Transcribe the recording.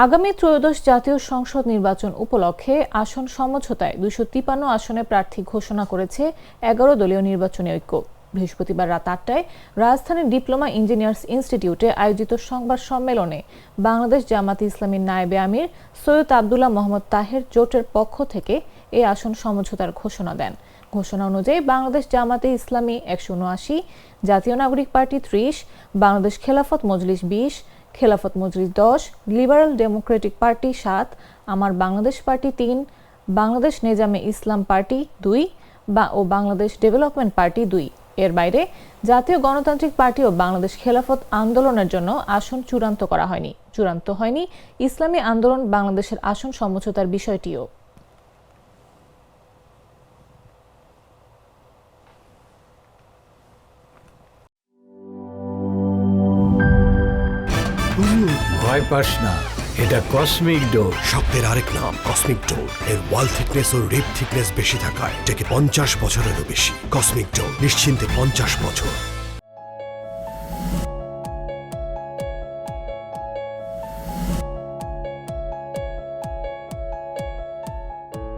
আগামী ত্রয়োদশ জাতীয় সংসদ নির্বাচন উপলক্ষে আসন সমঝোতায় 253 আসনে প্রার্থী ঘোষণা করেছে 11 দলীয় নির্বাচনী ঐক্য। বৃহস্পতিবার রাত 8টায় রাজধানীর ডিপ্লোমা ইঞ্জিনিয়ার্স ইনস্টিটিউটে আয়োজিত সংবাদ সম্মেলনে বাংলাদেশ জামাতে ইসলামীর নায়েবে আমির সৈয়দ আব্দুল্লাহ মোহাম্মদ তাহের জোটের পক্ষ থেকে এই আসন সমঝোতার ঘোষণা দেন। ঘোষণা অনুযায়ী বাংলাদেশ জামাতে ইসলামী 179, জাতীয় নাগরিক party 30, Bangladesh Khelafat Majlis 20, Khelafat Majlis 10, liberal Democratic party 7, আমার বাংলাদেশ পার্টি 3, বাংলাদেশ নেজামে ইসলাম পার্টি 2 ও বাংলাদেশ ডেভেলপমেন্ট পার্টি 2। এর বাইরে জাতীয় গণতান্ত্রিক পার্টি ও বাংলাদেশ খেলাফত আন্দোলনের জন্য আসন চূড়ান্ত করা হয়নি। চূড়ান্ত হয়নি ইসলামী আন্দোলন বাংলাদেশের আসন সমঝোতার বিষয়টিও। ভয় পাস না, এটা কসমিক ডোর। শব্দের আরেক নাম কসমিক ডোর। এর ওয়াল থিকনেস ও রিপ থিকনেস বেশি থাকায় এটাকে 50 বছরেরও বেশি। কসমিক ডোর, নিশ্চিন্তে 50 বছর।